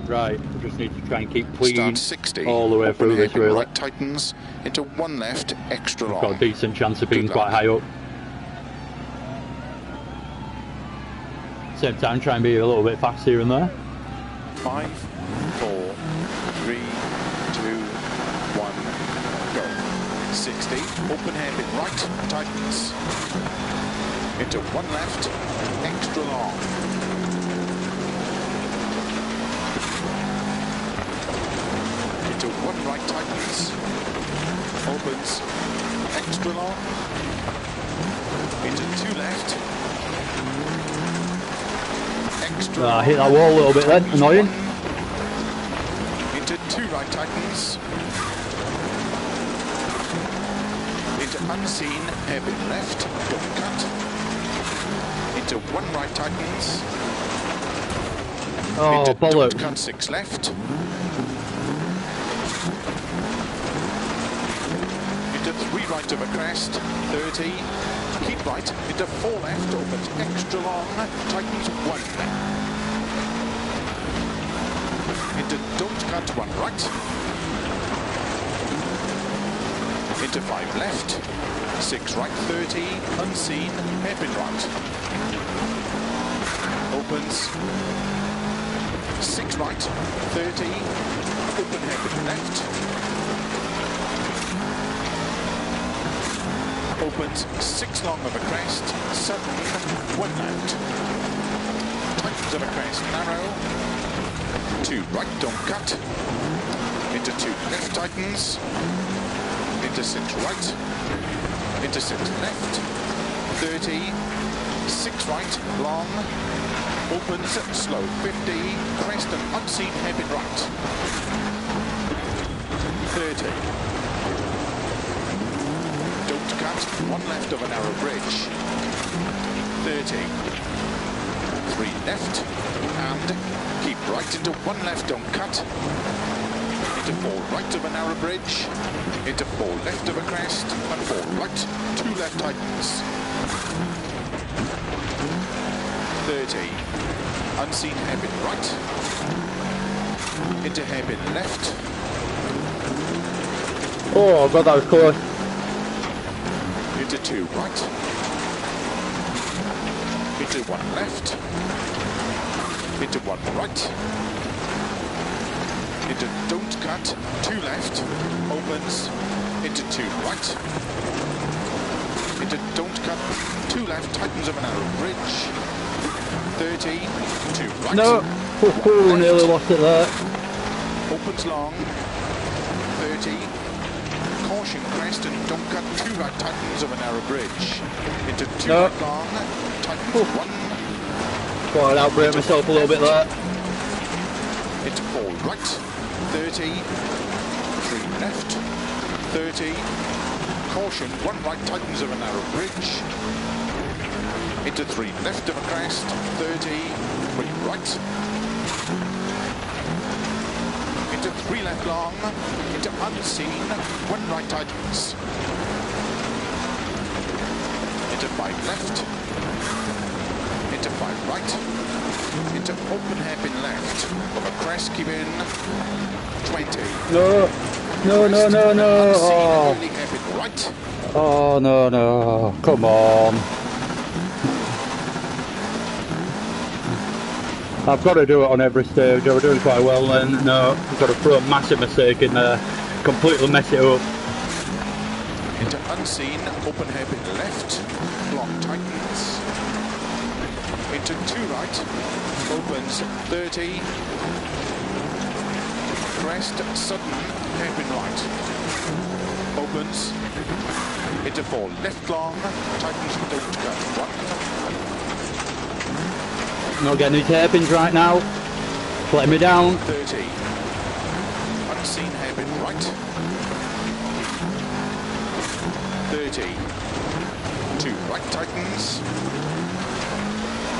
Right, we just need to try and keep clean Start 60, all the way through this really. Right tightens, into 1 left, extra long. Got a decent chance of being quite high up. Same time, try and be a little bit fast here and there. 5, 4, 3, 2, 1, go. 60, open hairpin right, tightens. Into 1 left, extra long. Into 1 right, tightens. Opens, extra long. Into 2 left. Extra I hit that wall a little bit then, annoying. Into 2 right tightens. Into unseen, hairpin left, don't cut. Into 1 right tightens. Oh, into bollocks. don't cut 6 left. Into 3 right over crest, 30. Keep right, into 4 left, opens extra long, tightens 1. Into don't cut 1 right. Into 5 left. 6 right, 30, unseen, hairpin right. Opens. 6 right, 30, open hairpin left. Opens 6 long over crest, 7, 1 left. Tightens over crest, narrow. 2 right, don't cut. Into 2 left, tightens. Into 6 right. Into 6 left. 30. 6 right, long. Opens, slow, 50. Crest and unseen, hairpin right. 30. Don't cut, 1 left of a narrow bridge. 30. 3 left, and keep right into 1 left, don't cut. Into 4 right of a narrow bridge. Into 4 left of a crest, and 4 right, 2 left tightens. 30. Unseen hairpin right. Into hairpin left. Oh, God, that was close. Into 2 right. Into 1 left. Into 1 right. Into don't cut, 2 left. Opens. Into 2 right. Into don't cut, 2 left. Tightens of a narrow bridge. 30. 2 right. No. Oh, nearly lost it there. Opens long. 30. Caution crest and don't cut, 2 right, tightens of a narrow bridge. Into 2 No. right long, tightens 1. Thought I'd outbrake myself a little bit there. Into 4 right, 30. 3 left, 30. Caution, 1 right, tightens of a narrow bridge. Into 3 left of a crest, 30. 3 right. Into 3 left long, into unseen, 1 right tightens. Into 5 left, into 5 right, into open hairpin left, of a crest, keep in, 20. No. No, no, no, no. Oh. Unseen, hairpin right. Oh, no, no. Come on. I've got to do it on every stage. I was doing quite well then. No, I've got to throw a massive mistake in there. completely mess it up. Into unseen, open hairpin left, long tightens. Into 2 right, opens 30. Crest, sudden, hairpin right. Opens. Into 4 left long, tightens, don't cut 1. Not getting these hairpins right now. Letting me down. 30. Unseen hairpin right. 30. 2 right tightens.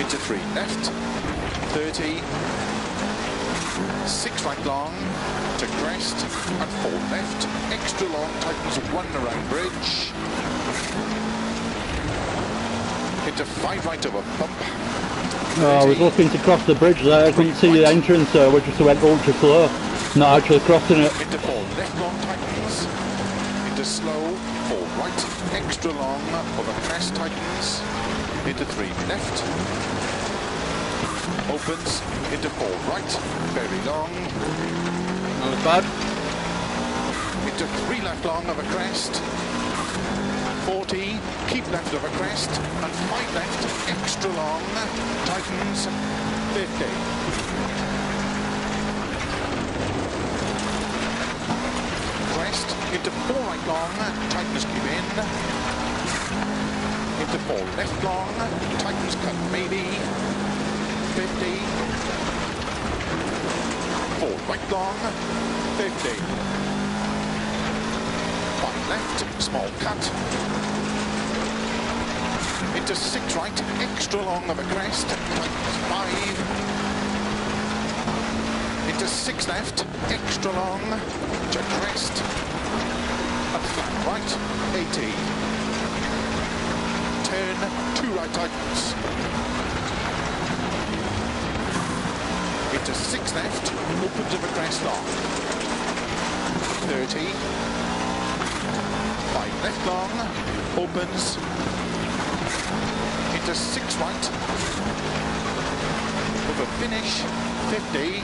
Into 3 left. 30. 6 right long. To crest. And 4 left. Extra long tightens 1 around bridge. Into 5 right over bump. I was looking to cross the bridge there. I couldn't see the entrance, so we just went ultra slow. Not actually crossing it. Into 4 left long tightens. Into slow. 4 right. Extra long over crest tightens. Into 3 left. Opens. Into 4 right. Very long. Not as bad. Into 3 left long over crest. 40, keep left over crest, and 5 left, extra long, tightens, 50. Crest, into 4 right long, tightens keep in. Into 4 left long, tightens cut maybe, 50. 4 right long, 50. 5 left, small cut. Into 6 right, extra long of a crest, tightens 5. Into 6 left, extra long, to crest, and flat right, 80. Turn, 2 right tightens. Into 6 left, opens of a crest long. 30. 5 left long, opens. Into 6 right. Over finish, 50.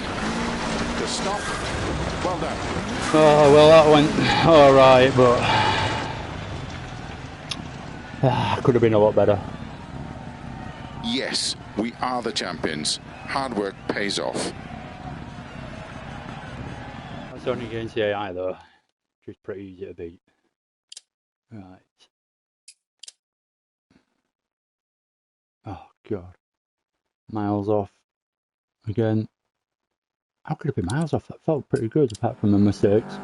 To stop. Well done. Oh, well, that went alright, but could have been a lot better. Yes, we are the champions. Hard work pays off. That's only against the AI though, which is pretty easy to beat. Right. Oh god. Miles off. Again. How could it be miles off? That felt pretty good apart from the mistakes.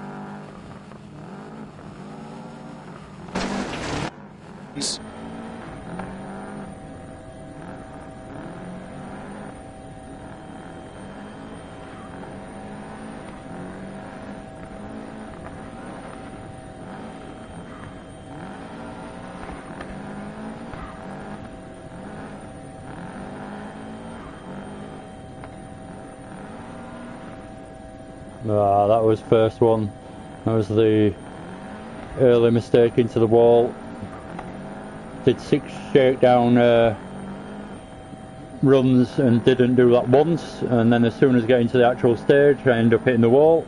That was first one. That was the early mistake into the wall. Did 6 shakedown runs and didn't do that once, and then as soon as I get into the actual stage I end up hitting the wall.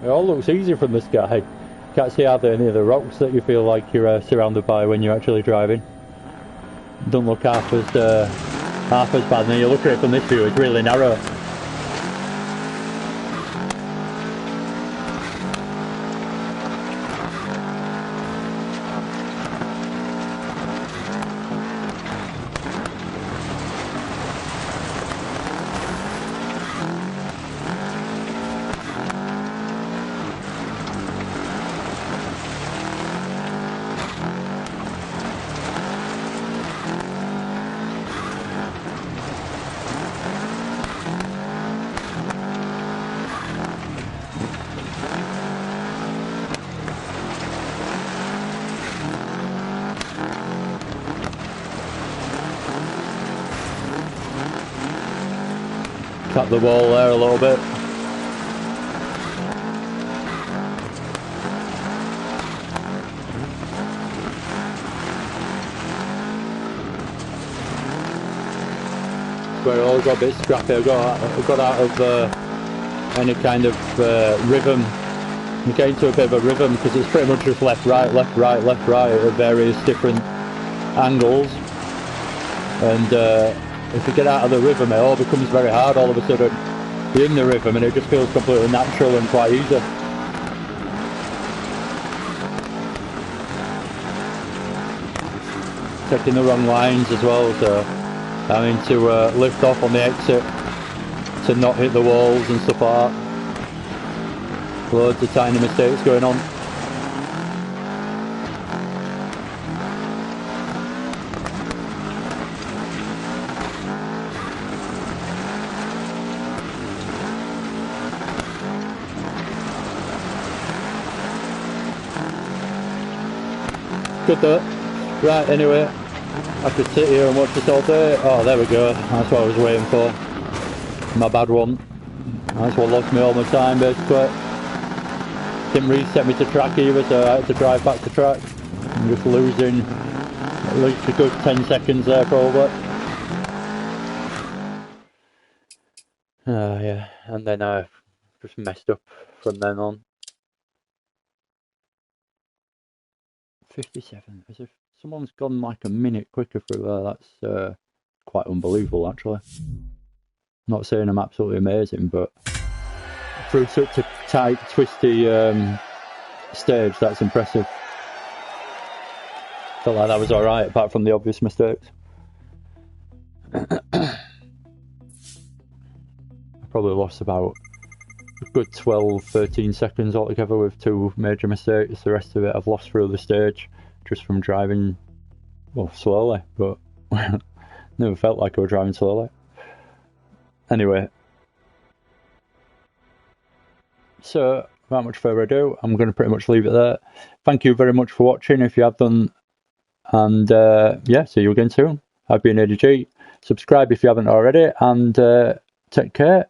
It all looks easy from the sky. Can't see hardly any of the rocks that you feel like you're surrounded by when you're actually driving. Don't look half as bad. Now you look at it from this view, it's really narrow. tap the wall there a little bit. Where it all got a bit scrappy. I got out of any kind of rhythm. I'm getting to a bit of a rhythm because it's pretty much just left, right, left, right, left, right at various different angles. And if you get out of the rhythm, it all becomes very hard all of a sudden. You're in the rhythm and it just feels completely natural and quite easy. Taking the wrong lines as well, so having to lift off on the exit to not hit the walls and stuff like that. Loads of tiny mistakes going on. Good though. Right, anyway, I could sit here and watch this all day. Oh, there we go. That's what I was waiting for. My bad one. That's what lost me all my time, basically. Didn't reset me to track either, so I had to drive back to track. I'm just losing at least a good 10 seconds there, probably. Yeah, and then I just messed up from then on. 57. As if someone's gone like a minute quicker through there. That's quite unbelievable, actually. Not saying I'm absolutely amazing, but through such a tight, twisty stage, that's impressive. Felt like that was alright, apart from the obvious mistakes. I probably lost about a good 12, 13 seconds altogether with two major mistakes. The rest of it I've lost through the stage just from driving, well, slowly, but never felt like I was driving slowly. Anyway, so without much further ado, I'm going to pretty much leave it there. Thank you very much for watching if you have done, and yeah, see you again soon. I've been ADG. Subscribe if you haven't already, and take care.